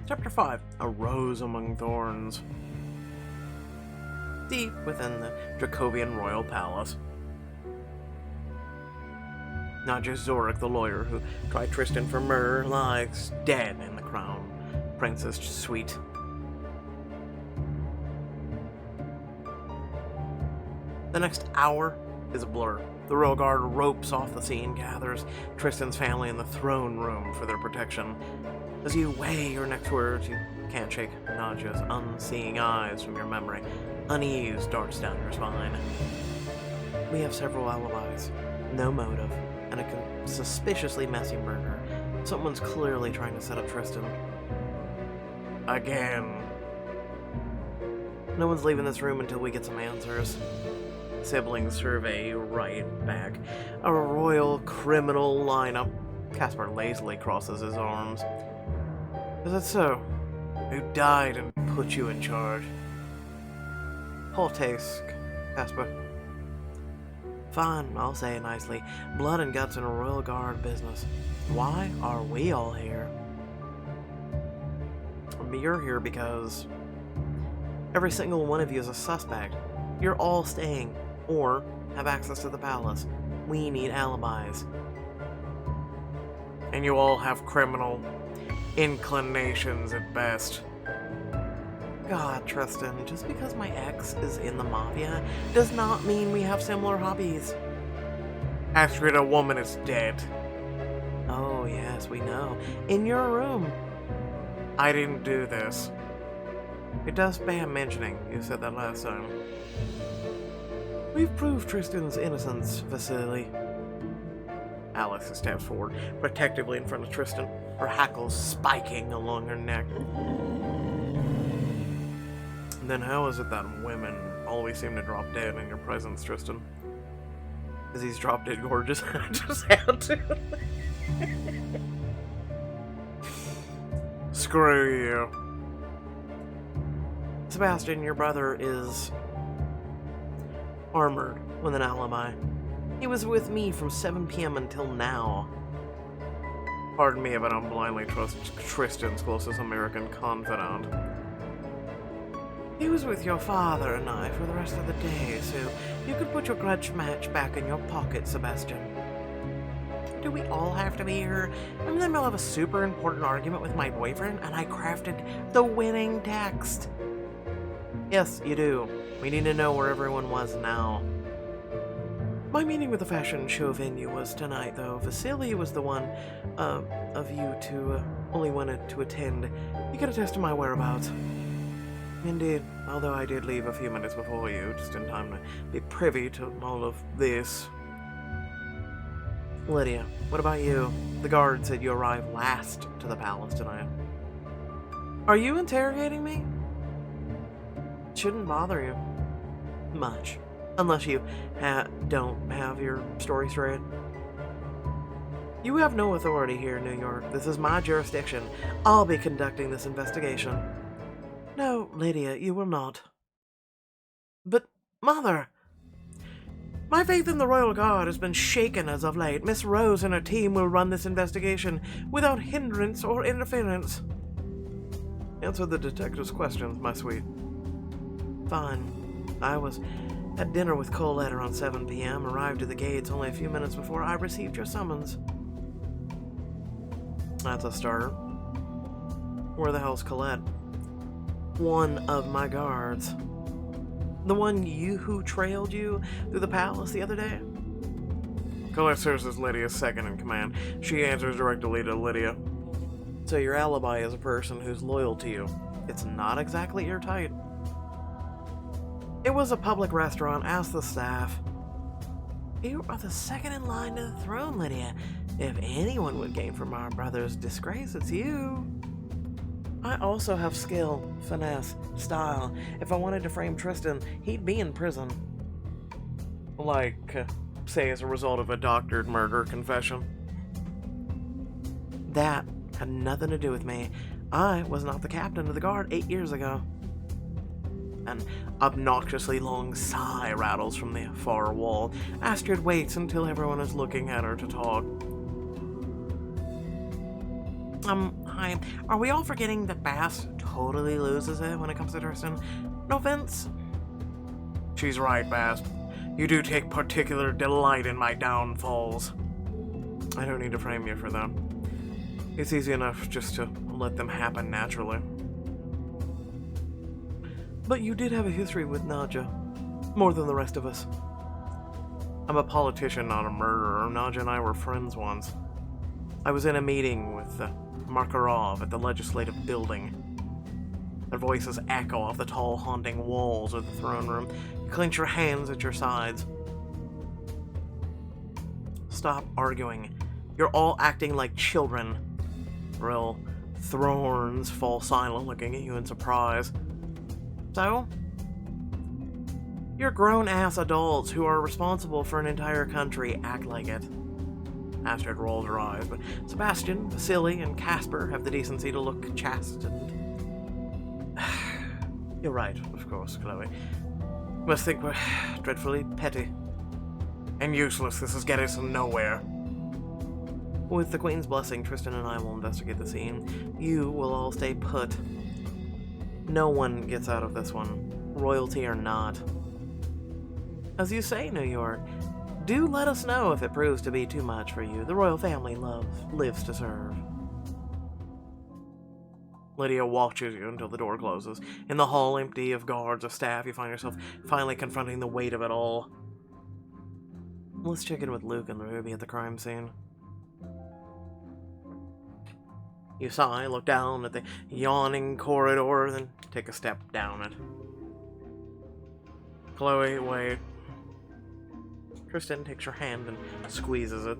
Chapter 5, A Rose Among Thorns. Deep within the Dracovian royal palace. Not just Zorik, the lawyer who tried Trystan for murder, lies dead in the crown prince's suite. The next hour is a blur. The royal guard ropes off the scene, gathers Trystan's family in the throne room for their protection. As you weigh your next words, you can't shake Nadja's unseeing eyes from your memory. Unease darts down your spine. We have several alibis, no motive, and a suspiciously messy murder. Someone's clearly trying to set up Trystan. Again. No one's leaving this room until we get some answers. Siblings survey right back. A royal criminal lineup. Caspar lazily crosses his arms. Is that so? Who died and put you in charge? Poltask, Caspar. Fine, I'll say it nicely. Blood and guts in a royal guard business. Why are we all here? You're here because every single one of you is a suspect. You're all staying, or have access to the palace. We need alibis. And you all have criminal inclinations at best. God, Trystan, just because my ex is in the mafia does not mean we have similar hobbies. After a woman is dead. Oh, yes, we know. In your room. I didn't do this. It does bear mentioning. You said that last time. We've proved Trystan's innocence, Vasily. Alex steps forward, protectively in front of Trystan, her hackles spiking along her neck. Then how is it that women always seem to drop dead in your presence, Trystan? Because he's drop dead gorgeous. I just had to. Screw you. Sebastian, your brother is armored with an alibi. He was with me from 7 p.m. until now. Pardon me if I don't blindly trust Trystan's closest American confidant. He was with your father and I for the rest of the day, so you could put your grudge match back in your pocket, Sebastian. Do we all have to be here? I'm in the middle of a super important argument with my boyfriend, and I crafted the winning text. Yes, you do. We need to know where everyone was now. My meeting with the fashion show venue was tonight, though. Vasily was the one of you two only wanted to attend. He could attest to my whereabouts. Indeed, although I did leave a few minutes before you, just in time to be privy to all of this. Lydia, what about you? The guard said you arrived last to the palace tonight. Are you interrogating me? Shouldn't bother you much, unless you don't have your story straight. You have no authority here in New York. This is my jurisdiction. I'll be conducting this investigation. No, Lydia, you will not. But, Mother, my faith in the Royal Guard has been shaken as of late. Miss Rose and her team will run this investigation without hindrance or interference. Answer the detective's questions, my sweet. Fine. I was at dinner with Colette around 7 p.m., arrived at the gates only a few minutes before I received your summons. That's a starter. Where the hell's Colette? One of my guards. The one who trailed you through the palace the other day? Colette serves as Lydia's second in command. She answers directly to Lydia. So your alibi is a person who's loyal to you. It's not exactly airtight. It was a public restaurant. Ask the staff. You are the second in line to the throne, Lydia. If anyone would gain from our brother's disgrace, it's you. I also have skill, finesse, style. If I wanted to frame Trystan, he'd be in prison. Like, say as a result of a doctored murder confession. That had nothing to do with me. I was not the captain of the guard 8 years ago. An obnoxiously long sigh rattles from the far wall. Astrid waits until everyone is looking at her to talk. Why, are we all forgetting that Bass totally loses it when it comes to Trystan? No offense. She's right, Bass. You do take particular delight in my downfalls. I don't need to frame you for that. It's easy enough just to let them happen naturally. But you did have a history with Nadja. More than the rest of us. I'm a politician, not a murderer. Nadja and I were friends once. I was in a meeting with Makarov at the legislative building. Their voices echo off the tall, haunting walls of the throne room. You clench your hands at your sides. Stop arguing. You're all acting like children. Real Thornes fall silent, looking at you in surprise. So? You're grown-ass adults who are responsible for an entire country. Act like it. Astrid rolls her eyes, but Sebastian, Vasily, and Casper have the decency to look chaste and... You're right, of course, Chloe. You must think we're dreadfully petty. And useless. This is getting us nowhere. With the Queen's blessing, Trystan and I will investigate the scene. You will all stay put. No one gets out of this one, royalty or not. As you say, New York, do let us know if it proves to be too much for you. The royal family lives to serve. Lydia watches you until the door closes. In the hall, empty of guards or staff, you find yourself finally confronting the weight of it all. Let's check in with Luke and Ruby at the crime scene. You sigh, look down at the yawning corridor, then take a step down it. Chloe, wait. Trystan takes your hand and squeezes it.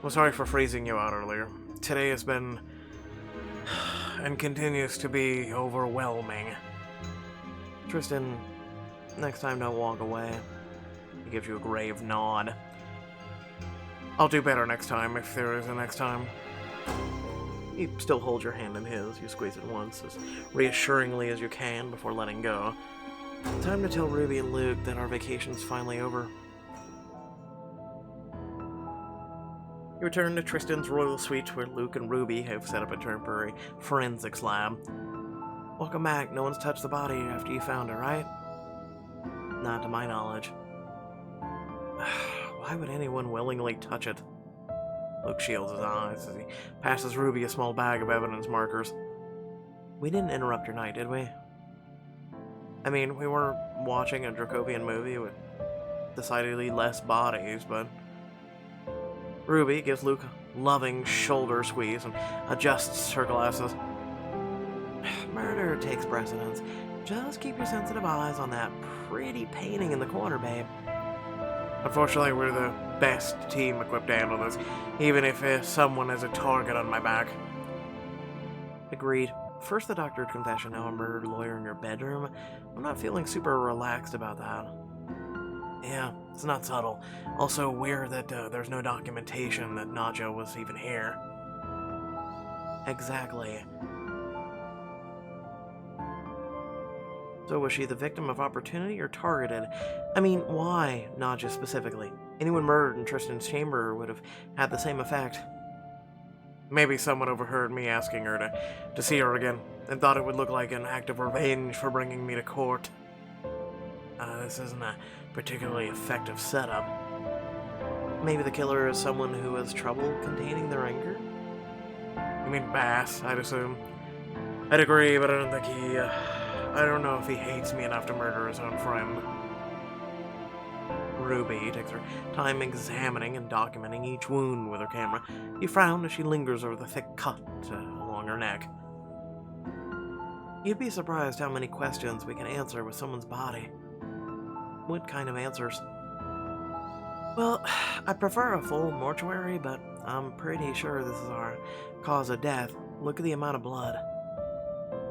I'm sorry for freezing you out earlier. Today has been, and continues to be, overwhelming. Trystan, next time don't walk away. He gives you a grave nod. I'll do better next time, if there is a next time. You still hold your hand in his. You squeeze it once, as reassuringly as you can, before letting go. Time to tell Ruby and Luke that our vacation's finally over. You return to Trystan's royal suite, where Luke and Ruby have set up a temporary forensics lab. Welcome back. No one's touched the body after you found it, right? Not to my knowledge. Why would anyone willingly touch it? Luke shields his eyes as he passes Ruby a small bag of evidence markers. We didn't interrupt your night, did we? I mean, we were watching a Dracovian movie with decidedly less bodies, but... Ruby gives Luke a loving shoulder squeeze and adjusts her glasses. Murder takes precedence. Just keep your sensitive eyes on that pretty painting in the corner, babe. Unfortunately, we're the best team equipped to handle this, even if someone has a target on my back. Agreed. First the doctored confession, now a murdered lawyer in your bedroom. I'm not feeling super relaxed about that. Yeah, it's not subtle. Also weird that there's no documentation that Nadja was even here. Exactly. So was she the victim of opportunity or targeted? I mean, why Nadja specifically? Anyone murdered in Trystan's chamber would have had the same effect. Maybe someone overheard me asking her to see her again, and thought it would look like an act of revenge for bringing me to court. This isn't a particularly effective setup. Maybe the killer is someone who has trouble containing their anger? I mean, Bass, I'd assume. I'd agree, but I don't think he, I don't know if he hates me enough to murder his own friend. Ruby takes her time examining and documenting each wound with her camera. You frown as she lingers over the thick cut along her neck. You'd be surprised how many questions we can answer with someone's body. What kind of answers? Well, I prefer a full mortuary, but I'm pretty sure this is our cause of death. Look at the amount of blood.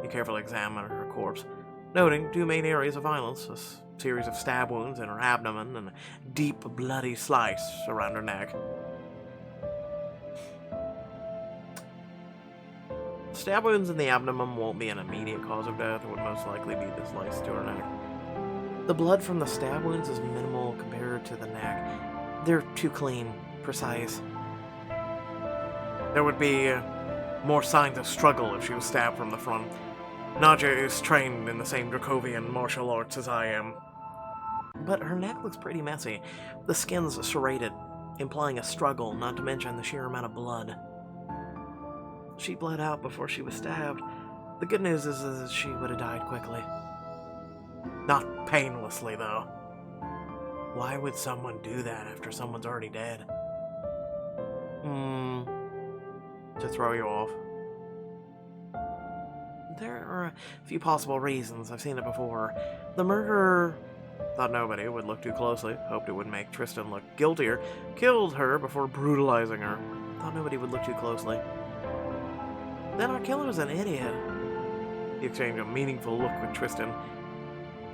You carefully examine her corpse, noting two main areas of violence, a series of stab wounds in her abdomen and a deep bloody slice around her neck. Stab wounds in the abdomen won't be an immediate cause of death. It would most likely be the slice to her neck. The blood from the stab wounds is minimal compared to the neck. They're too clean, precise. There would be more signs of struggle if she was stabbed from the front. Nadja is trained in the same Dracovian martial arts as I am. But her neck looks pretty messy. The skin's serrated, implying a struggle, not to mention the sheer amount of blood. She bled out before she was stabbed. The good news is she would have died quickly. Not painlessly, though. Why would someone do that after someone's already dead? To throw you off. There are a few possible reasons. I've seen it before. The murderer thought nobody would look too closely, hoped it would make Trystan look guiltier, killed her before brutalizing her. Thought nobody would look too closely. Then our killer's an idiot. He exchanged a meaningful look with Trystan,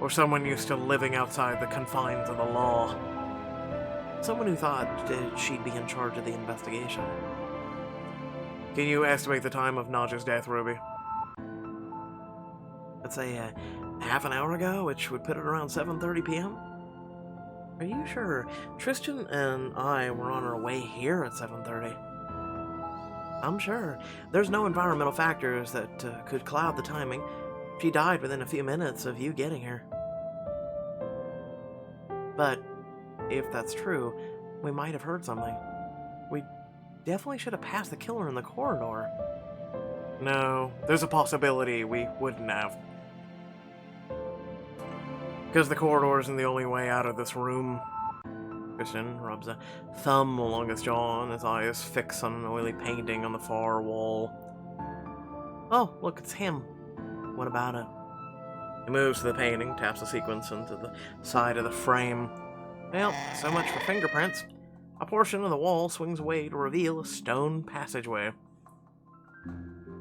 or someone used to living outside the confines of the law. Someone who thought that she'd be in charge of the investigation. Can you estimate the time of Nadja's death, Ruby? I'd say half an hour ago, which would put it around 7:30 p.m. Are you sure? Trystan and I were on our way here at 7:30. I'm sure. There's no environmental factors that could cloud the timing. She died within a few minutes of you getting here. But if that's true, we might have heard something. We definitely should have passed the killer in the corridor. No, there's a possibility we wouldn't have. Because the corridor isn't the only way out of this room. Trystan rubs a thumb along his jaw and his eyes fix on an oily painting on the far wall. Oh, look, it's him. What about it? He moves to the painting, taps the sequence into the side of the frame. Well, so much for fingerprints. A portion of the wall swings away to reveal a stone passageway.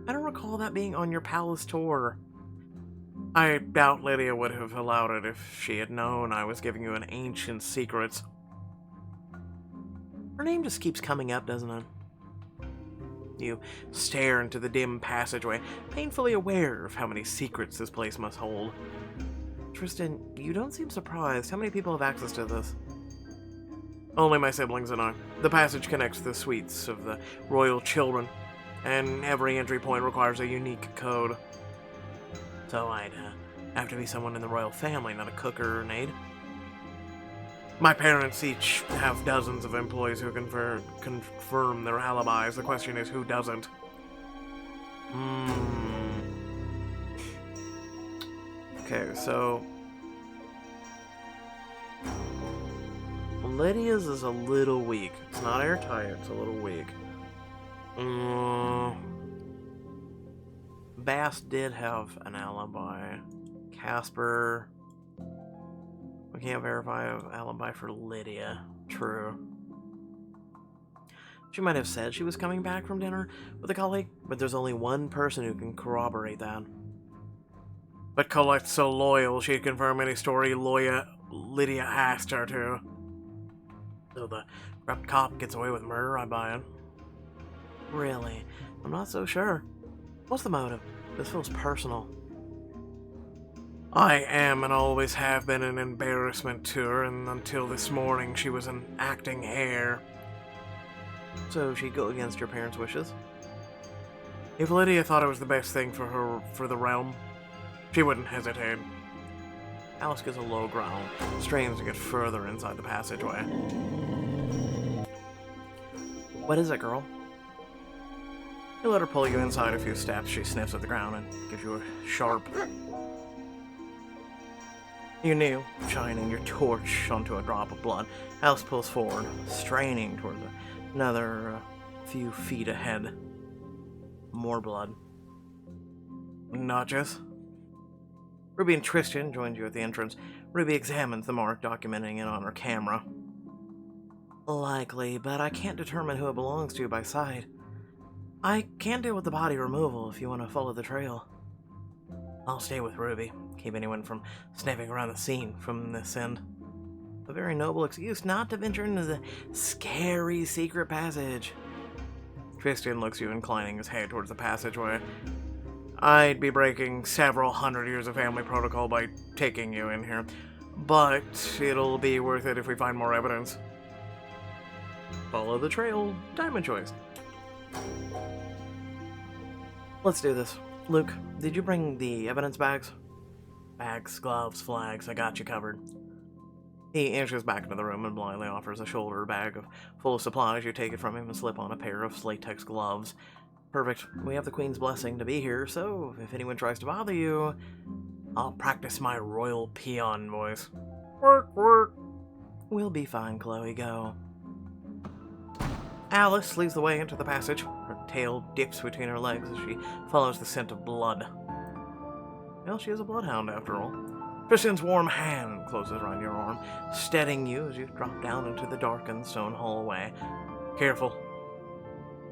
I don't recall that being on your palace tour. I doubt Lydia would have allowed it if she had known I was giving you an ancient secret. Her name just keeps coming up, doesn't it? You stare into the dim passageway, painfully aware of how many secrets this place must hold. Trystan, you don't seem surprised. How many people have access to this? Only my siblings and I. The passage connects the suites of the royal children, and every entry point requires a unique code. So I'd have to be someone in the royal family, not a cook or an aide. My parents each have dozens of employees who confirm their alibis. The question is, who doesn't? Okay, so Lydia's is a little weak. It's not airtight, it's a little weak. Bass did have an alibi. Casper... We can't verify an alibi for Lydia. True. She might have said she was coming back from dinner with a colleague, but there's only one person who can corroborate that. But Colette's so loyal, she'd confirm any story Lydia asked her to. So the corrupt cop gets away with murder, I buy it. Really? I'm not so sure. What's the motive? This feels personal. I am and always have been an embarrassment to her, and until this morning she was an acting heir. So she'd go against your parents' wishes? If Lydia thought it was the best thing for the realm, she wouldn't hesitate. Alice gives a low growl, strains to get further inside the passageway. What is it, girl? You let her pull you inside a few steps. She sniffs at the ground and gives you a sharp... You knew, shining your torch onto a drop of blood. Alice pulls forward, straining towards another few feet ahead. More blood. Not just. Ruby and Trystan joined you at the entrance. Ruby examines the mark, documenting it on her camera. Likely, but I can't determine who it belongs to by sight. I can deal with the body removal if you want to follow the trail. I'll stay with Ruby. Keep anyone from sniffing around the scene from this end. A very noble excuse not to venture into the scary secret passage. Trystan looks you, inclining his head towards the passageway. I'd be breaking several hundred years of family protocol by taking you in here, but it'll be worth it if we find more evidence. Follow the trail. Diamond choice. Let's do this. Luke, did you bring the evidence bags? Bags, gloves, flags, I got you covered. He inches back into the room and blindly offers a shoulder bag full of supplies. You take it from him and slip on a pair of latex gloves. Perfect. We have the Queen's blessing to be here, so if anyone tries to bother you, I'll practice my royal peon voice. Work, work. We'll be fine, Chloe. Go. Alice leads the way into the passage. Her tail dips between her legs as she follows the scent of blood. Well, she is a bloodhound, after all. Tristan's warm hand closes around your arm, steadying you as you drop down into the darkened stone hallway. Careful.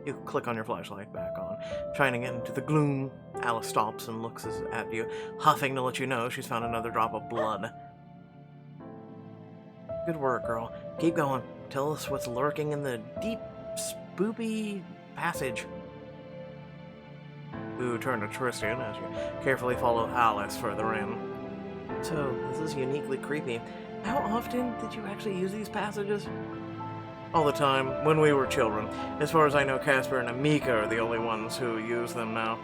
You click on your flashlight back on, shining it into the gloom. Alice stops and looks at you, huffing to let you know she's found another drop of blood. Good work, girl. Keep going. Tell us what's lurking in the deep, spoopy passage. You turn to Trystan as you carefully follow Alice further in. So, this is uniquely creepy. How often did you actually use these passages? All the time, when we were children. As far as I know, Casper and Amika are the only ones who use them now.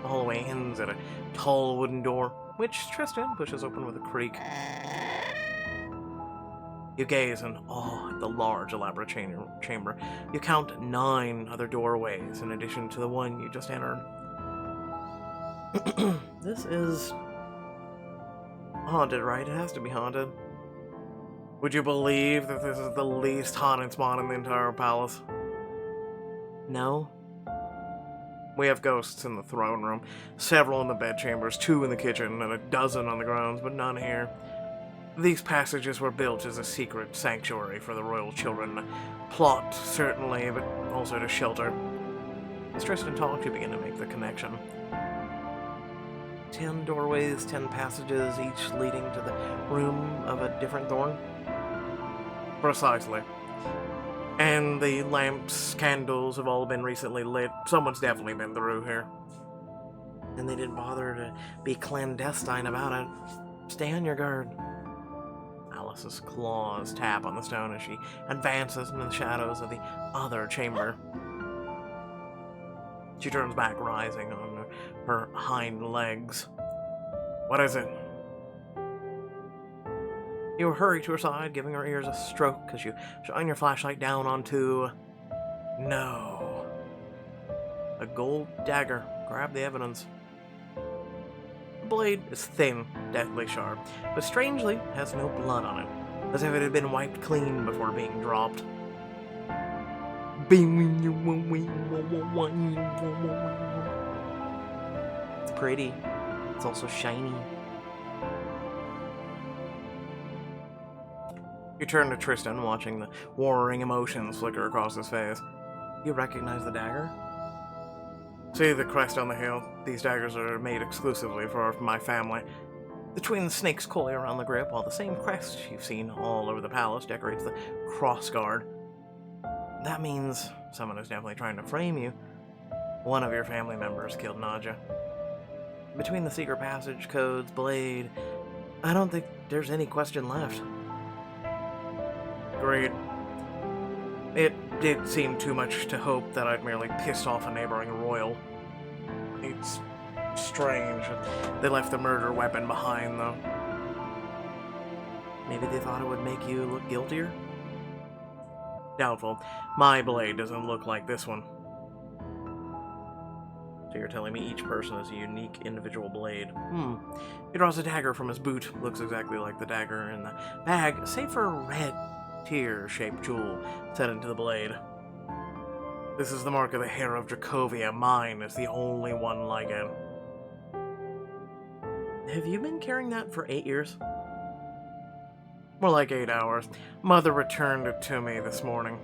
The hallway ends at a tall wooden door, which Trystan pushes open with a creak. You gaze in awe at the large, elaborate chamber. You count 9 other doorways in addition to the one you just entered. This is haunted, right? It has to be haunted. Would you believe that this is the least haunted spot in the entire palace? No. We have ghosts in the throne room, several in the bedchambers, 2 in the kitchen, and a dozen on the grounds, but none here. These passages were built as a secret sanctuary for the royal children. A plot, certainly, but also to shelter. As Trystan talked, you begin to make the connection. 10 doorways, 10 passages, each leading to the room of a different Thorne? Precisely. And the lamps, candles have all been recently lit. Someone's definitely been through here. And they didn't bother to be clandestine about it. Stay on your guard. Alice's claws tap on the stone as she advances into the shadows of the other chamber. She turns back, rising on her hind legs. What is it? You hurry to her side, giving her ears a stroke as you shine your flashlight down onto... No. A gold dagger. Grab the evidence. The blade is thin, deathly sharp, but strangely has no blood on it, as if it had been wiped clean before being dropped. It's pretty. It's also shiny. You turn to Trystan, watching the warring emotions flicker across his face. You recognize the dagger? See the crest on the hill? These daggers are made exclusively for my family. The twin snakes coil around the grip, while the same crest you've seen all over the palace decorates the crossguard. That means someone is definitely trying to frame you. One of your family members killed Nadja. Between the secret passage, codes, blade, I don't think there's any question left. Agreed. It did seem too much to hope that I'd merely pissed off a neighboring royal. It's strange. They left the murder weapon behind, though. Maybe they thought it would make you look guiltier? Doubtful. My blade doesn't look like this one. So you're telling me each person is a unique individual blade? He draws a dagger from his boot. Looks exactly like the dagger in the bag, save for a red tear-shaped jewel set into the blade. This is the mark of the hair of Dracovia. Mine is the only one like it. Have you been carrying that for 8 years? More like 8 hours. Mother returned it to me this morning.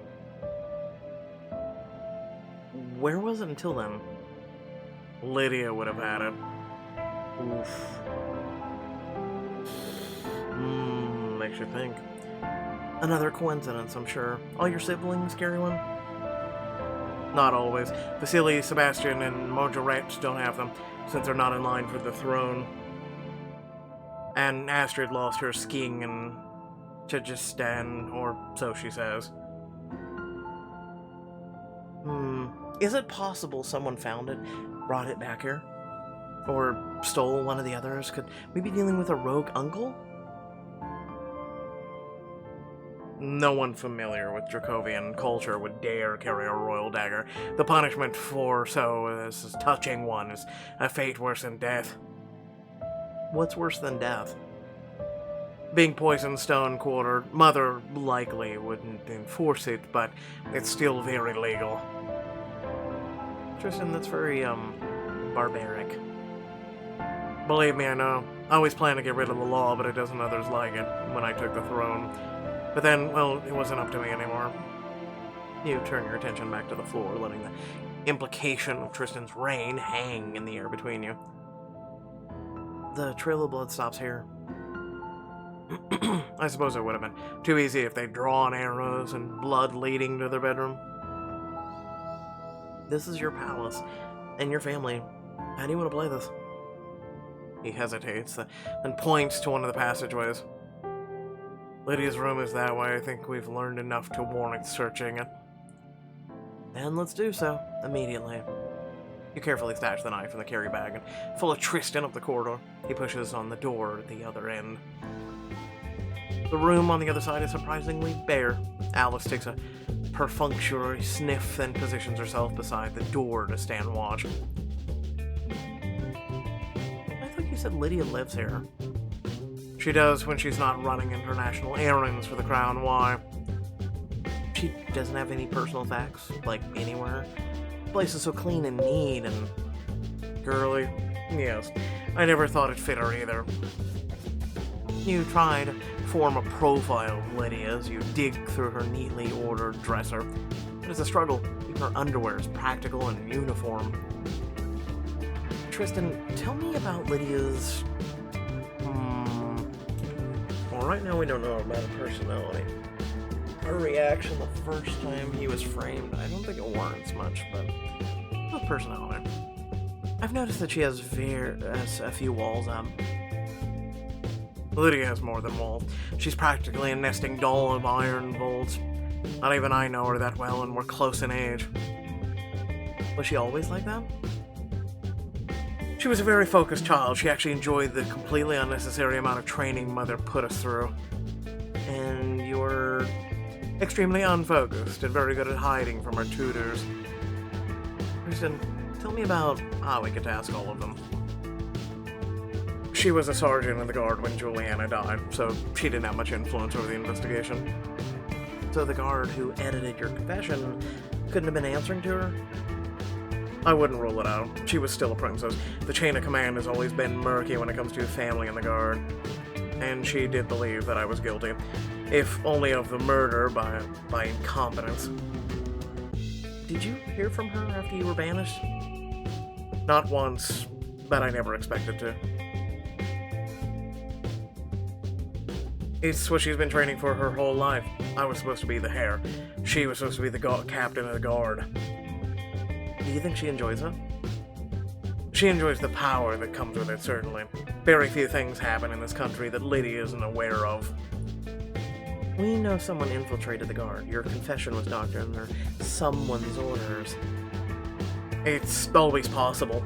Where was it until then? Lydia would have had it. Oof. Makes you think. Another coincidence, I'm sure. All your siblings carry one? Not always. Vasily, Sebastian, and Margaret don't have them, since they're not in line for the throne. And Astrid lost her skiing in Tajikistan, or so she says. Is it possible someone found it, brought it back here? Or stole one of the others? Could we be dealing with a rogue uncle? No one familiar with Dracovian culture would dare carry a royal dagger. The punishment for so is touching one is a fate worse than death. What's worse than death? Being poisoned, stone quartered. Mother likely wouldn't enforce it, but it's still very legal. Trystan, that's very, barbaric. Believe me, I know. I always planned to get rid of the law, but it doesn't others like it when I took the throne. But then, well, it wasn't up to me anymore. You turn your attention back to the floor, letting the implication of Trystan's reign hang in the air between you. The trail of blood stops here. I suppose it would have been too easy if they'd drawn arrows and blood leading to their bedroom. This is your palace, and your family. How do you want to play this? He hesitates, then points to one of the passageways. Lydia's room is that way. I think we've learned enough to warrant searching it. Then let's do so, immediately. You carefully stash the knife in the carry bag and follow Trystan up the corridor. He pushes on the door at the other end. The room on the other side is surprisingly bare. Alice takes a perfunctory sniff, then positions herself beside the door to stand watch. I thought you said Lydia lives here. She does when she's not running international errands for the crown. Why? She doesn't have any personal effects, like anywhere. The place is so clean and neat and girly. Yes, I never thought it fit her either. You try to form a profile of Lydia as you dig through her neatly ordered dresser. But it's a struggle. Even her underwear is practical and uniform. Trystan, tell me about Lydia's... Well, right now we don't know about her personality. Her reaction the first time he was framed, I don't think it warrants much, but... With personality. I've noticed that she has a few walls up. Lydia has more than walls. She's practically a nesting doll of iron bolts. Not even I know her that well, and we're close in age. Was she always like that? She was a very focused child. She actually enjoyed the completely unnecessary amount of training Mother put us through. And you were extremely unfocused and very good at hiding from her tutors. Trystan, tell me about... we get to ask all of them. She was a sergeant in the guard when Juliana died, so she didn't have much influence over the investigation. So the guard who edited your confession couldn't have been answering to her? I wouldn't rule it out. She was still a princess. The chain of command has always been murky when it comes to family in the guard. And she did believe that I was guilty, if only of the murder by incompetence. Did you hear from her after you were banished? Not once, but I never expected to. It's what she's been training for her whole life. I was supposed to be the heir. She was supposed to be the captain of the guard. Do you think she enjoys it? She enjoys the power that comes with it, certainly. Very few things happen in this country that Lydia isn't aware of. We know someone infiltrated the guard. Your confession was doctored under someone's orders. It's always possible.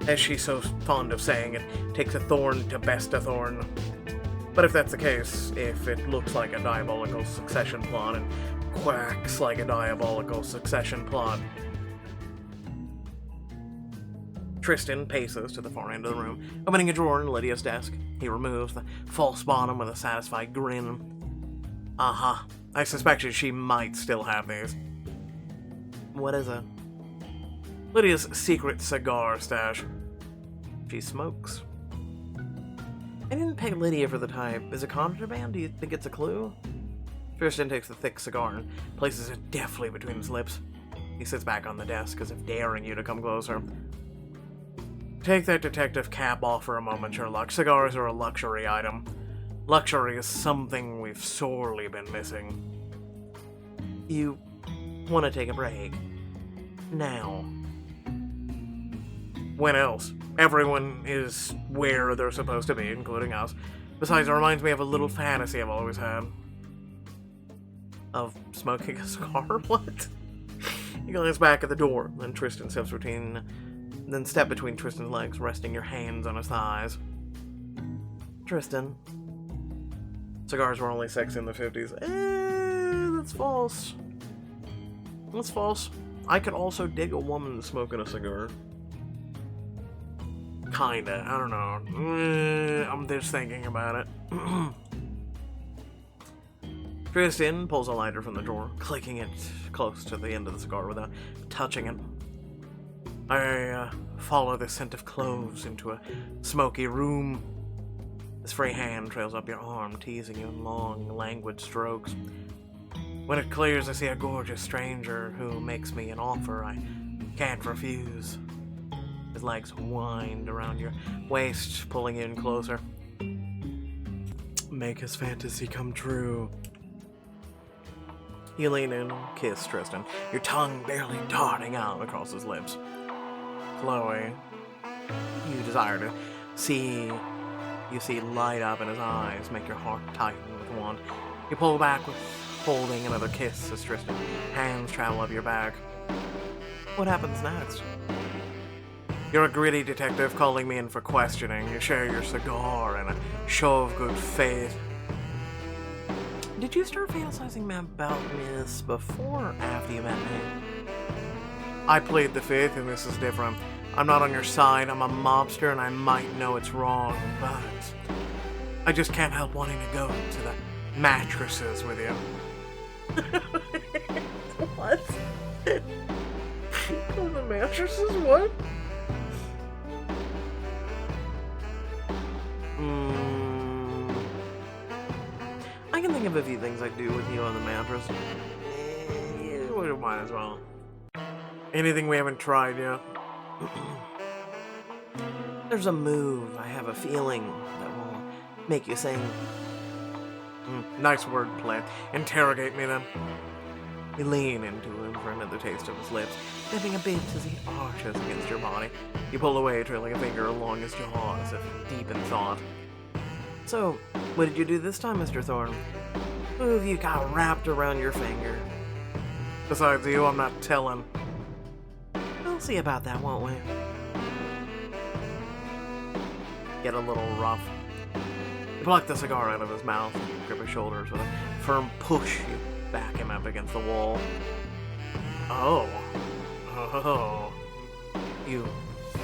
As she's so fond of saying, it takes a thorn to best a thorn. But if that's the case, if it looks like a diabolical succession plot and quacks like a diabolical succession plot... Trystan paces to the far end of the room, opening a drawer in Lydia's desk. He removes the false bottom with a satisfied grin. Aha, I suspected she might still have these. What is it? Lydia's secret cigar stash. She smokes. I didn't peg Lydia for the type. Is it contraband? Do you think it's a clue? Trystan takes the thick cigar and places it deftly between his lips. He sits back on the desk as if daring you to come closer. Take that detective cap off for a moment, Sherlock. Cigars are a luxury item. Luxury is something we've sorely been missing. You want to take a break? Now. When else? Everyone is where they're supposed to be, including us. Besides, it reminds me of a little fantasy I've always had. Of smoking a cigar? What? He glanced back at the door, then Trystan steps between then step between Trystan's legs, resting your hands on his thighs. Trystan. Cigars were only sexy in the 50s. That's false. That's false. I could also dig a woman smoking a cigar. Kinda. I don't know. I'm just thinking about it. Trystan pulls a lighter from the drawer, clicking it close to the end of the cigar without touching it. I follow the scent of cloves into a smoky room. His free hand trails up your arm, teasing you in long, languid strokes. When it clears, I see a gorgeous stranger who makes me an offer I can't refuse. His legs wind around your waist, pulling you in closer. Make his fantasy come true. You lean in, kiss Trystan, your tongue barely darting out across his lips. Chloe, you desire to see light up in his eyes, make your heart tighten with want. You pull back with holding another kiss as Trystan hands travel up your back. What happens next? You're a gritty detective calling me in for questioning. You share your cigar in a show of good faith. Did you start fantasizing about this before or after you met me? I plead the fifth, and this is different. I'm not on your side, I'm a mobster, and I might know it's wrong, but I just can't help wanting to go to the mattresses with you. What? Go to the mattresses? What? I can think of a few things I'd do with you on the mattress. You might as well. Anything we haven't tried yet? There's a move, I have a feeling, that will make you sing. Nice wordplay. Interrogate me then. You lean into him for another taste of his lips, nipping a bit as he arches against your body. You pull away, trailing a finger along his jaw as if deep in thought. So, what did you do this time, Mr. Thorne? Who have you got wrapped around your finger? Besides you, I'm not telling. We'll see about that, won't we? Get a little rough. You pluck the cigar out of his mouth and grip his shoulders with a firm push. You back him up against the wall. Oh. You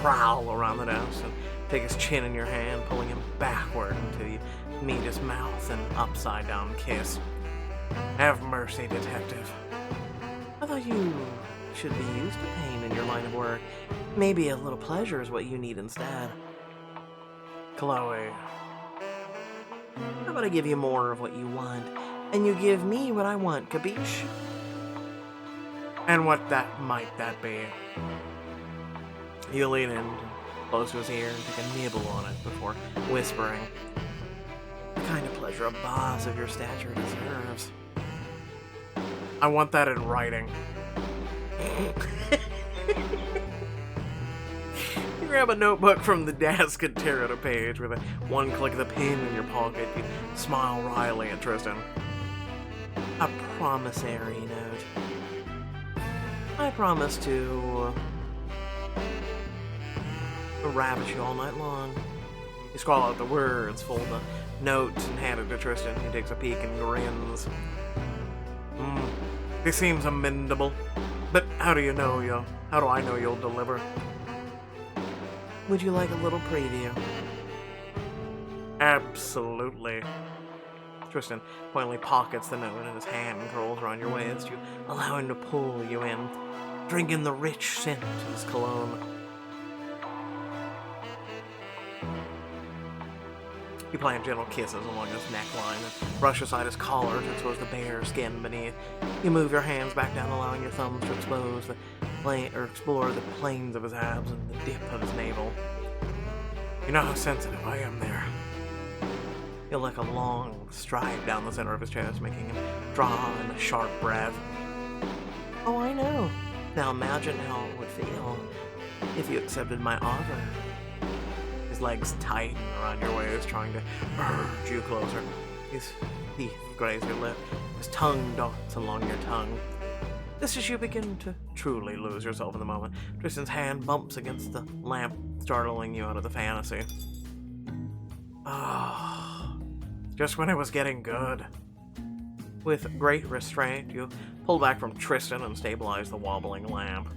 prowl around the desk and take his chin in your hand, pulling him backward until you meet his mouth in an upside-down kiss. Have mercy, detective. I thought you should be used to pain in your line of work. Maybe a little pleasure is what you need instead. Chloe. How about I give you more of what you want, and you give me what I want, capiche? And what might that be? You lean in close to his ear and take a nibble on it before whispering. The kind of pleasure a boss of your stature deserves. I want that in writing. You grab a notebook from the desk and tear out a page. With a one click of the pen in your pocket, you smile wryly at Trystan. A promissory note. I promise to ravish you all night long. You scrawl out the words, fold the note, and hand it to Trystan. He takes a peek and grins. This seems amendable, but how do I know you'll deliver? Would you like a little preview? Absolutely. Trystan pointedly pockets the note and his hand curls around your waist. You allow him to pull you in, drink in the rich scent of his cologne. You plant gentle kisses along his neckline and brush aside his collar to expose the bare skin beneath. You move your hands back down, allowing your thumbs to explore the planes of his abs and the dip of his navel. You know how sensitive I am there. You'll like a long stride down the center of his chest, making him draw in a sharp breath. Oh, I know. Now imagine how it would feel if you accepted my offer. His legs tighten around your waist, trying to urge you closer. His teeth graze your lip. His tongue darts along your tongue. Just as you begin to truly lose yourself in the moment, Trystan's hand bumps against the lamp, startling you out of the fantasy. Ah, just when it was getting good. With great restraint, you pull back from Trystan and stabilize the wobbling lamp.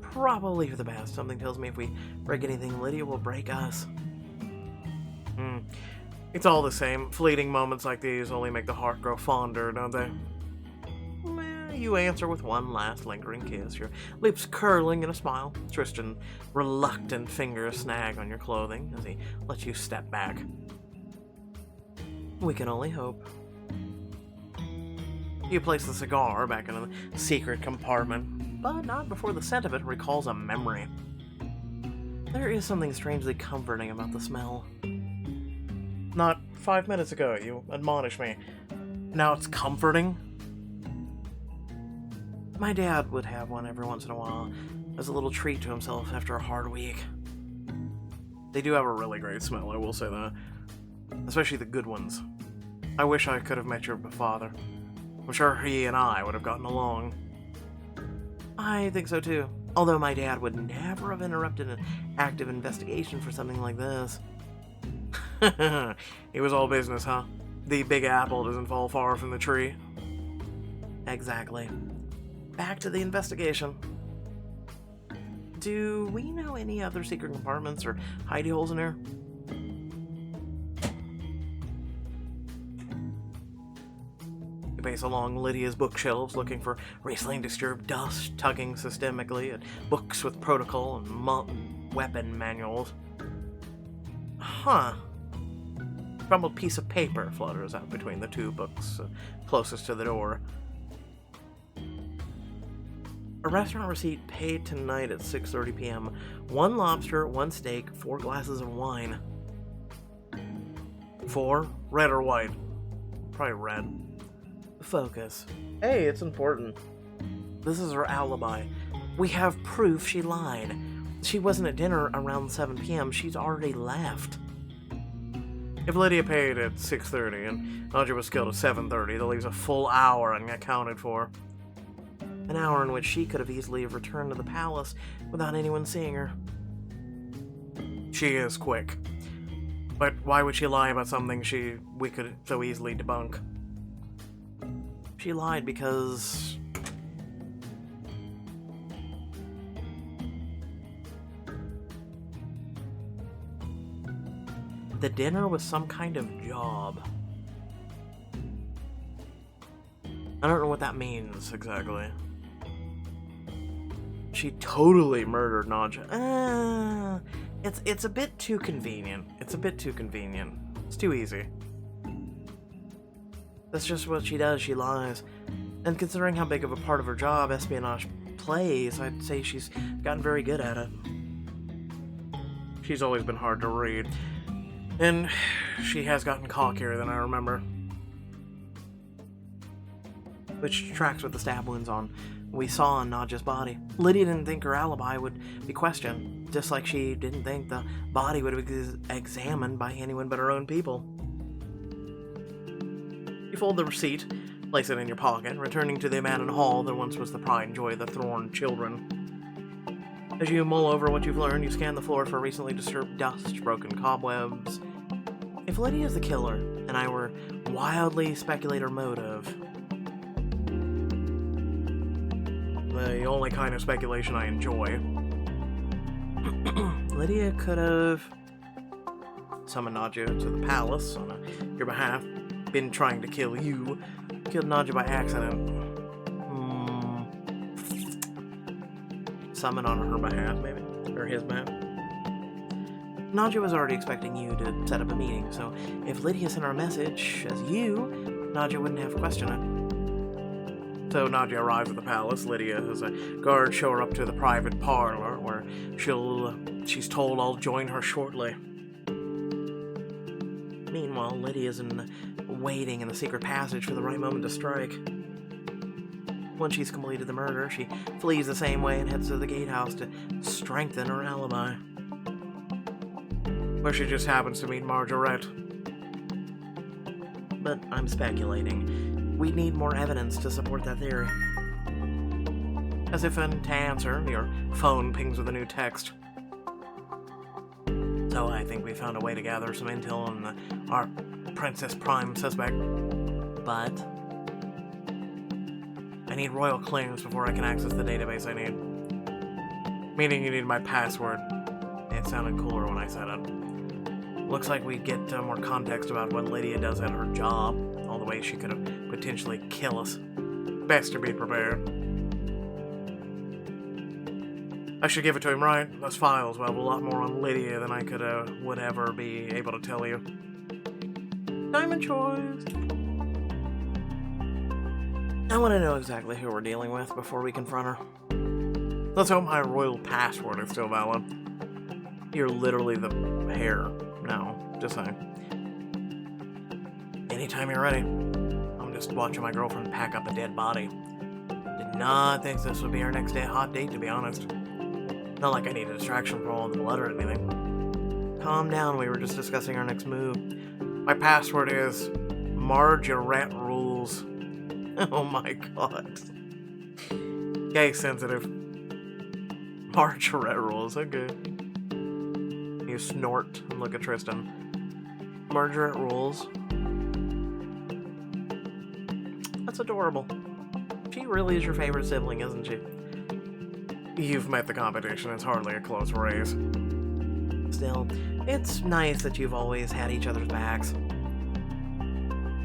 Probably for the best. Something tells me if we break anything, Lydia will break us. It's all the same. Fleeting moments like these only make the heart grow fonder, don't they? You answer with one last lingering kiss, your lips curling in a smile. Trystan's reluctant fingers snag on your clothing as he lets you step back. We can only hope. You place the cigar back in the secret compartment, but not before the scent of it recalls a memory. There is something strangely comforting about the smell. Not 5 minutes ago, you admonished me. Now it's comforting? My dad would have one every once in a while, as a little treat to himself after a hard week. They do have a really great smell, I will say that. Especially the good ones. I wish I could have met your father. I'm sure he and I would have gotten along. I think so too. Although my dad would never have interrupted an active investigation for something like this. It was all business, huh? The big apple doesn't fall far from the tree. Exactly. Back to the investigation. Do we know any other secret compartments or hidey holes in here? You pace along Lydia's bookshelves looking for recently disturbed dust, tugging systemically at books with protocol and weapon manuals. Huh. A crumpled piece of paper flutters out between the two books closest to the door. A restaurant receipt paid tonight at 6:30 p.m. 1 lobster, 1 steak, 4 glasses of wine. 4? Red or white? Probably red. Focus. Hey, it's important. This is her alibi. We have proof she lied. She wasn't at dinner around 7 p.m. She's already left. If Lydia paid at 6:30 and Nadia was killed at 7:30, that leaves a full hour unaccounted for. An hour in which she could have easily returned to the palace without anyone seeing her. She is quick. But why would she lie about something we could so easily debunk? She lied because... the dinner was some kind of job. I don't know what that means exactly. She totally murdered Nadia. It's a bit too convenient. It's too easy. That's just what she does. She lies. And considering how big of a part of her job espionage plays, I'd say she's gotten very good at it. She's always been hard to read. And she has gotten cockier than I remember. Which tracks with the stab wounds we saw on Nadia's body. Lydia didn't think her alibi would be questioned, just like she didn't think the body would be examined by anyone but her own people. You fold the receipt, place it in your pocket, returning to the abandoned hall that once was the pride and joy of the Thornes children. As you mull over what you've learned, you scan the floor for recently disturbed dust, broken cobwebs. If Lydia is the killer, and I were wildly speculate her motive, the only kind of speculation I enjoy, Lydia could have summoned Nadia to the palace on your behalf, been trying to kill you, killed Nadia by accident. Summon on her behalf, maybe? Or his behalf? Nadia was already expecting you to set up a meeting, so if Lydia sent her a message as you, Nadia wouldn't have questioned it. So Nadia arrives at the palace. Lydia has a guard show her up to the private parlor, where she's told I'll join her shortly. Meanwhile, Lydia's waiting in the secret passage for the right moment to strike. Once she's completed the murder, she flees the same way and heads to the gatehouse to strengthen her alibi. Where she just happens to meet Margaret. But I'm speculating. We need more evidence to support that theory. As if to answer, your phone pings with a new text. So I think we found a way to gather some intel on our Princess Prime suspect. But I need royal claims before I can access the database I need. Meaning you need my password. It sounded cooler when I said it. Looks like we get more context about what Lydia does at her job. All the ways she could have potentially kill us. Best to be prepared. I should give it to him, right? Those files will have a lot more on Lydia than I would ever be able to tell you. Diamond choice. I want to know exactly who we're dealing with before we confront her. Let's hope my royal password is still valid. You're literally the hair. No, just saying. Anytime you're ready. I'm just watching my girlfriend pack up a dead body. Did not think this would be our next hot date, to be honest. Not like I need a distraction from all the blood or anything. Calm down, we were just discussing our next move. My password is Margaret Rules. Oh my god. Gay sensitive. Margaret Rules, okay. You snort and look at Trystan. Margaret Rules. That's adorable. She really is your favorite sibling, isn't she? You've met the competition, it's hardly a close race. Still, it's nice that you've always had each other's backs.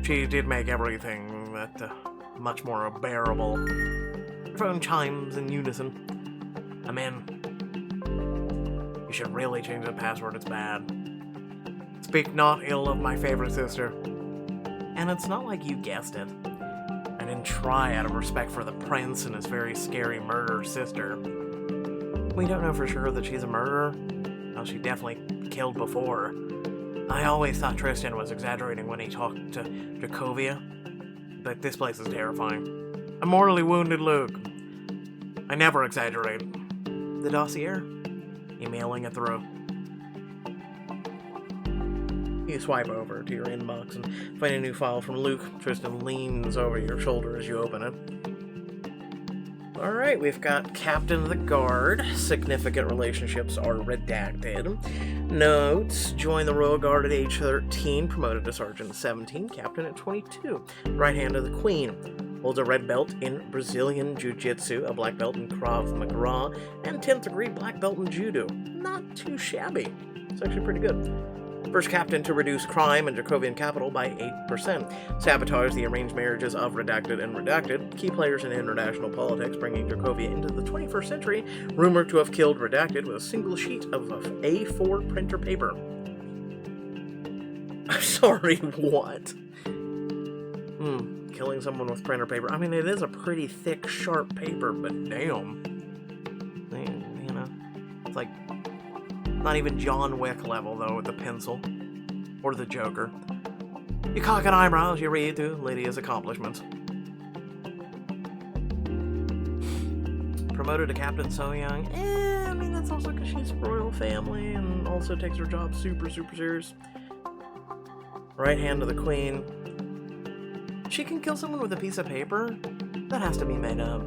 She did make everything that much more bearable. Her phone chimes in unison. I'm in. You should really change the password, it's bad. Speak not ill of my favorite sister. And it's not like you guessed it. I didn't try out of respect for the prince and his very scary murderer sister. We don't know for sure that she's a murderer. Well, she definitely killed before. I always thought Trystan was exaggerating when he talked to Dracovia, but this place is terrifying. A mortally wounded Luke. I never exaggerate. The dossier? Emailing it through. You swipe over to your inbox and find a new file from Luke. Trystan leans over your shoulder as you open it. Alright, we've got Captain of the Guard. Significant relationships are redacted. Notes: join the Royal Guard at age 13, promoted to Sergeant at 17, Captain at 22. Right hand of the Queen. Holds a red belt in Brazilian Jiu-Jitsu, a black belt in Krav Maga, and 10th degree black belt in Judo. Not too shabby. It's actually pretty good. First captain to reduce crime in Dracovian capital by 8%. Sabotage the arranged marriages of Redacted and Redacted. Key players in international politics, bringing Dracovia into the 21st century. Rumored to have killed Redacted with a single sheet of A4 printer paper. I'm sorry, what? Killing someone with printer paper. I mean, it is a pretty thick, sharp paper, but damn. You know, it's like not even John Wick level, though, with the pencil. Or the Joker. You cock an eyebrow as you read through Lydia's accomplishments. Promoted to captain so young. I mean, that's also because she's royal family and also takes her job super, super serious. Right hand of the Queen. She can kill someone with a piece of paper? That has to be made up.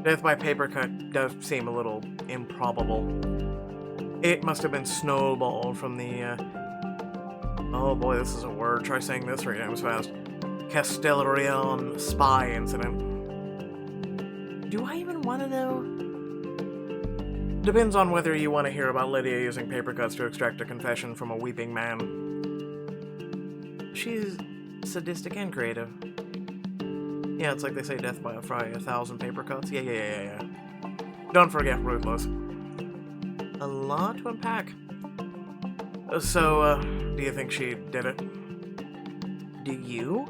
Death by paper cut does seem a little improbable. It must have been snowballed from the, oh boy, this is a word. Try saying this 3 times fast. Castellarion spy incident. Do I even want to know? Depends on whether you want to hear about Lydia using paper cuts to extract a confession from a weeping man. She's sadistic and creative. Yeah, it's like they say death by a fry, 1,000 paper cuts. Yeah. Don't forget ruthless. A lot to unpack. So, do you think she did it? Do you?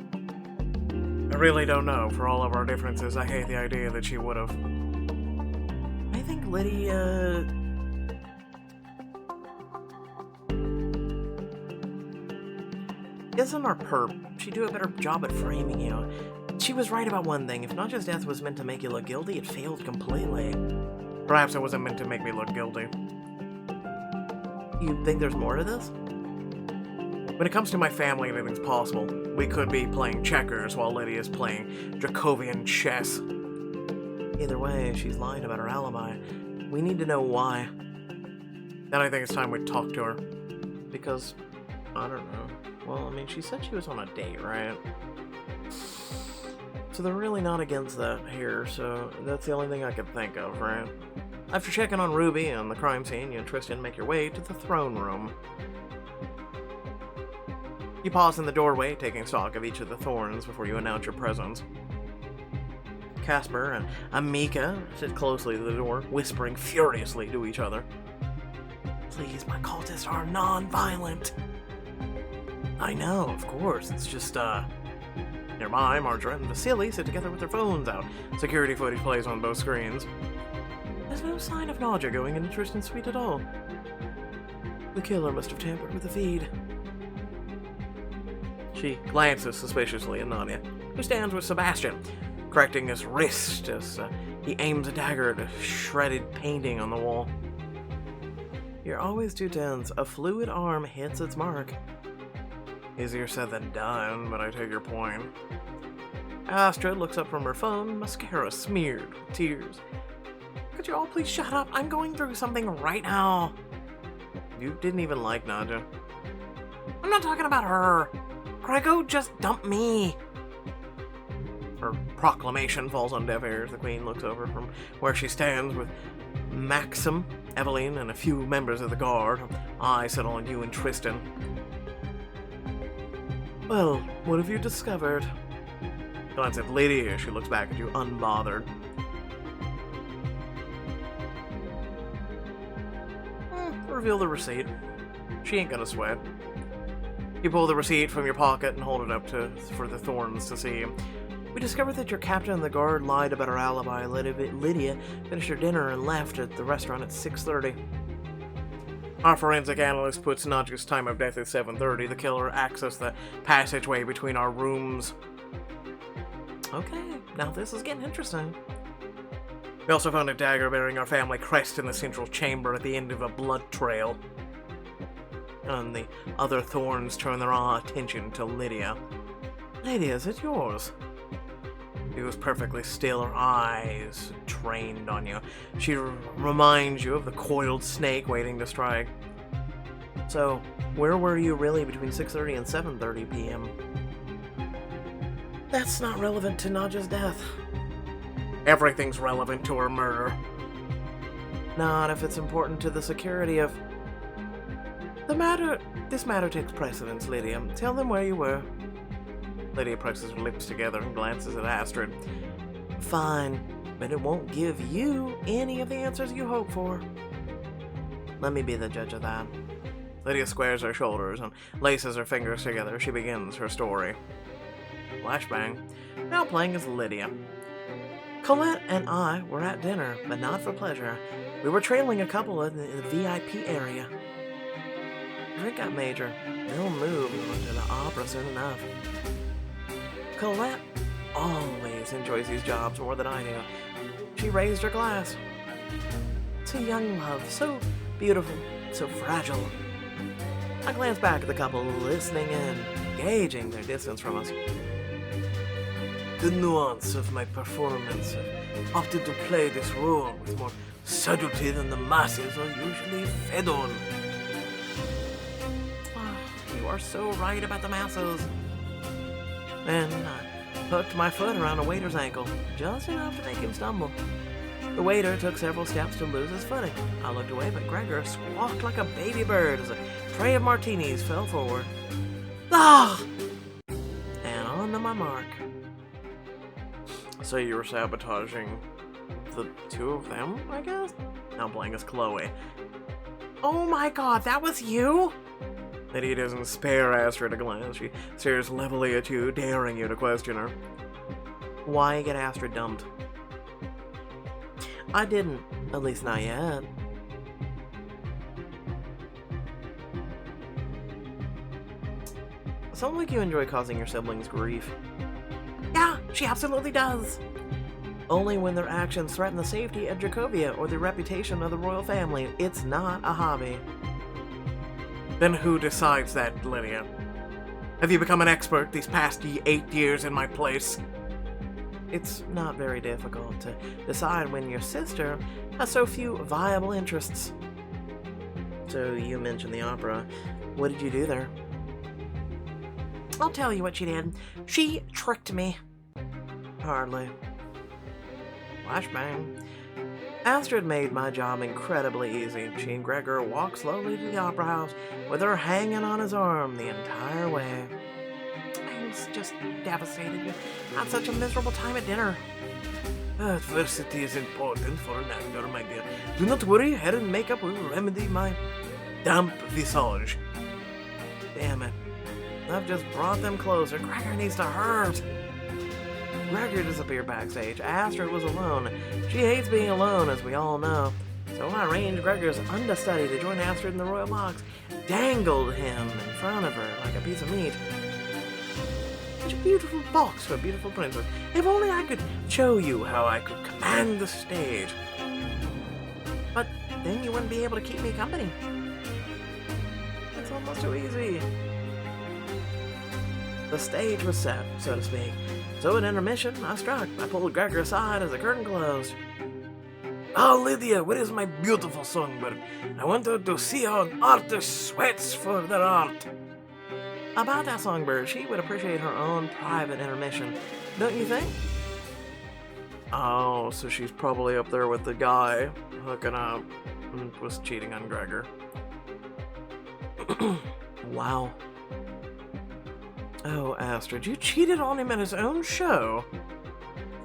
I really don't know. For all of our differences, I hate the idea that she would have. I think Lydia... Isn't our perp. She'd do a better job at framing you. She was right about one thing. If not just death was meant to make you look guilty, it failed completely. Perhaps it wasn't meant to make me look guilty. You think there's more to this? When it comes to my family, anything's possible. We could be playing checkers while Lydia's playing Dracovian chess. Either way, she's lied about her alibi. We need to know why. Then I think it's time we talk to her. Because, I don't know. Well, I mean, she said she was on a date, right? So they're really not against that here, so that's the only thing I could think of, right? After checking on Ruby and the crime scene, you and Trystan make your way to the throne room. You pause in the doorway, taking stock of each of the Thornes before you announce your presence. Casper and Amika sit closely to the door, whispering furiously to each other. Please, my cultists are non-violent. I know, of course, it's just, Nearby, Margaret and Vasily sit together with their phones out. Security footage plays on both screens. There's no sign of nausea going into Trystan's suite at all. The killer must have tampered with the feed. She glances suspiciously at Nadia, who stands with Sebastian, correcting his wrist as he aims a dagger at a shredded painting on the wall. You're always too tense. A fluid arm hits its mark. Easier said than done, but I take your point. Astrid looks up from her phone, mascara smeared with tears. Could you all please shut up? I'm going through something right now. You didn't even like Nadia. I'm not talking about her. Grego just dumped me. Her proclamation falls on deaf ears. The Queen looks over from where she stands with Maxim, Evelyn, and a few members of the guard. Eyes settle on you and Trystan. Well, what have you discovered? Glance at Lydia. She looks back at you unbothered. Reveal the receipt. She ain't gonna sweat. You pull the receipt from your pocket and hold it up for the Thornes to see. We discovered that your captain and the guard lied about her alibi. Lydia finished her dinner and left at the restaurant at 6:30. Our forensic analyst puts Nadia's time of death at 7:30. The killer accessed the passageway between our rooms. Okay, now this is getting interesting. We also found a dagger bearing our family crest in the central chamber at the end of a blood trail. And the other Thornes turn their attention to Lydia. Lydia, is it yours? She was perfectly still, her eyes trained on you. She reminds you of the coiled snake waiting to strike. So, where were you really between 6:30 and 7:30 p.m.? That's not relevant to Nadia's death. Everything's relevant to her murder. Not if it's important to the security of... This matter takes precedence, Lydia. Tell them where you were. Lydia presses her lips together and glances at Astrid. Fine, but it won't give you any of the answers you hope for. Let me be the judge of that. Lydia squares her shoulders and laces her fingers together. She begins her story. Flashbang. Now playing as Lydia. Colette and I were at dinner, but not for pleasure. We were trailing a couple in the VIP area. Drink got major. They'll move. We went to the opera soon enough. Colette always enjoys these jobs more than I do. She raised her glass. To young love, so beautiful, so fragile. I glanced back at the couple, listening in, gauging their distance from us. The nuance of my performance opted to play this role with more subtlety than the masses are usually fed on. You are so right about the masses. Then I hooked my foot around a waiter's ankle, just enough to make him stumble. The waiter took several steps to lose his footing. I looked away, but Gregor squawked like a baby bird as a tray of martinis fell forward. Ah! And on to my mark. So you were sabotaging the two of them, I guess? Now playing as Chloe. Oh my god, that was you? Lydia doesn't spare Astrid a glance. She stares levelly at you, daring you to question her. Why get Astrid dumped? I didn't. At least not yet. Sounds like you enjoy causing your siblings grief. Yeah, she absolutely does. Only when their actions threaten the safety of Dracovia or the reputation of the royal family. It's not a hobby. Then who decides that, Lydia? Have you become an expert these past 8 years in my place? It's not very difficult to decide when your sister has so few viable interests. So you mentioned the opera. What did you do there? I'll tell you what she did. She tricked me. Hardly. Flashbang. Astrid made my job incredibly easy. She and Gregor walked slowly to the opera house with her hanging on his arm the entire way. I was just devastated. You had such a miserable time at dinner. Adversity is important for an actor, my dear. Do not worry, hair and makeup will remedy my damp visage. Damn it. I've just brought them closer. Gregor needs to hurt. Gregor disappeared backstage. Astrid was alone. She hates being alone, as we all know. So I arranged Gregor's understudy to join Astrid in the royal box, dangled him in front of her like a piece of meat. Such a beautiful box for a beautiful princess. If only I could show you how I could command the stage. But then you wouldn't be able to keep me company. It's almost too easy. The stage was set, so to speak. So at intermission, I pulled Gregor aside as the curtain closed. Oh, Lydia, where is my beautiful songbird? I want her to see how an artist sweats for their art. About that songbird, she would appreciate her own private intermission, don't you think? Oh, so she's probably up there with the guy hooking up and was cheating on Gregor. Wow. Oh, Astrid, you cheated on him at his own show.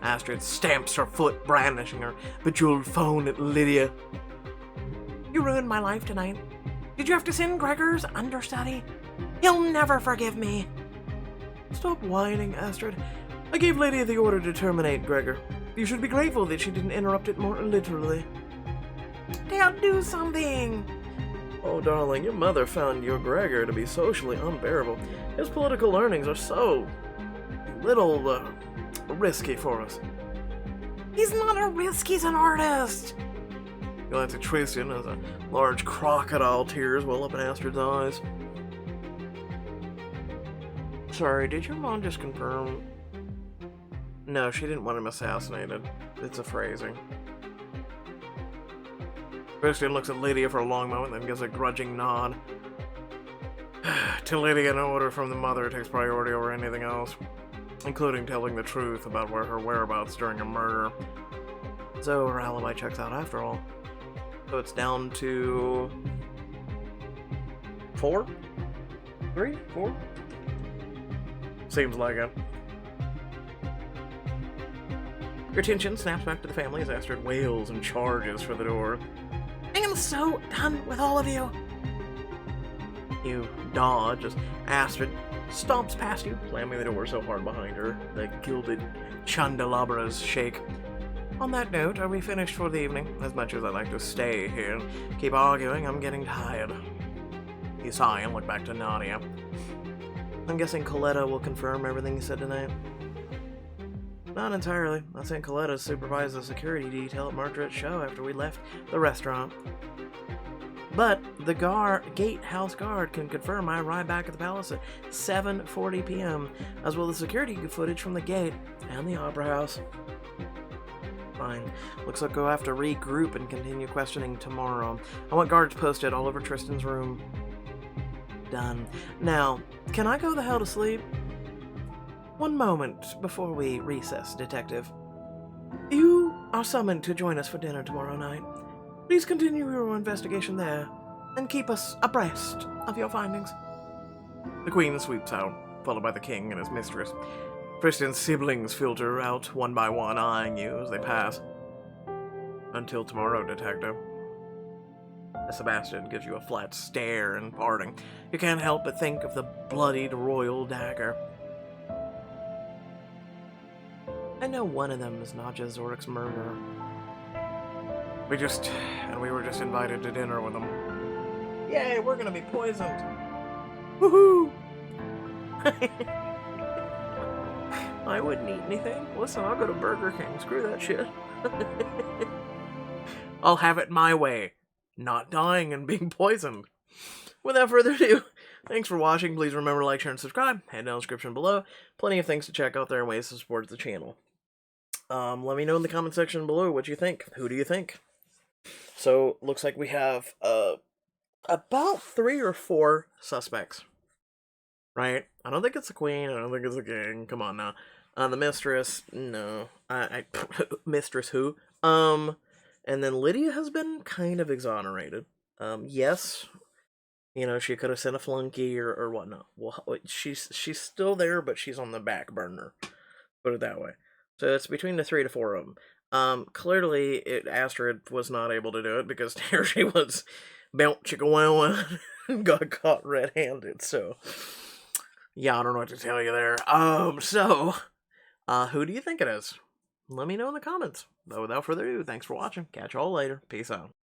Astrid stamps her foot, brandishing her bejeweled phone at Lydia. You ruined my life tonight. Did you have to send Gregor's understudy? He'll never forgive me. Stop whining, Astrid. I gave Lydia the order to terminate Gregor. You should be grateful that she didn't interrupt it more literally. Dad, do something! Oh, darling, your mother found your Gregor to be socially unbearable. His political learnings are so little risky for us. He's not a risk, he's an artist! You glance at Trystan as a large crocodile tears well up in Astrid's eyes. Sorry, did your mom just confirm? No, she didn't want him assassinated. It's a phrasing. Trystan looks at Lydia for a long moment, then gives a grudging nod. To Lydia, an order from the mother takes priority over anything else, including telling the truth about her whereabouts during a murder. So her alibi checks out after all. So it's down to 4? 3? 4? Seems like it. Your attention snaps back to the family as Astrid wails and charges for the door. I am so done with all of you. You dodge as Astrid stomps past you, slamming the door so hard behind her, the gilded candelabras shake. On that note, are we finished for the evening? As much as I'd like to stay here and keep arguing, I'm getting tired. You sigh and look back to Nadia. I'm guessing Coletta will confirm everything you said tonight. Not entirely. I sent Coletta to supervise the security detail at Margaret's show after we left the restaurant. But the gatehouse guard can confirm I arrived back at the palace at 7:40 p.m., as well as security footage from the gate and the opera house. Fine. Looks like we'll have to regroup and continue questioning tomorrow. I want guards posted all over Tristan's room. Done. Now, can I go the hell to sleep? One moment before we recess, Detective. You are summoned to join us for dinner tomorrow night. Please continue your investigation there, and keep us abreast of your findings. The Queen sweeps out, followed by the King and his mistress. Tristan's siblings filter out one by one, eyeing you as they pass. Until tomorrow, Detective. Sebastian gives you a flat stare in parting. You can't help but think of the bloodied royal dagger. I know one of them is not just Zorik's murderer. We were just invited to dinner with them. Yay, we're gonna be poisoned! Woohoo! I wouldn't eat anything. Listen, I'll go to Burger King. Screw that shit. I'll have it my way. Not dying and being poisoned. Without further ado, thanks for watching. Please remember to like, share, and subscribe. Head down in the description below. Plenty of things to check out there and ways to support the channel. Let me know in the comment section below what you think. Who do you think? So, looks like we have, about 3 or 4 suspects. Right? I don't think it's a queen, I don't think it's a king. Come on now. The mistress, no. Mistress who? And then Lydia has been kind of exonerated. Yes, she could have sent a flunky or whatnot. Well, she's still there, but she's on the back burner. Put it that way. So it's between the 3 to 4 of them. Clearly, Astrid was not able to do it because there she was, bounce chicka wow wow, and got caught red-handed. So, yeah, I don't know what to tell you there. Who do you think it is? Let me know in the comments. But without further ado, thanks for watching. Catch you all later. Peace out.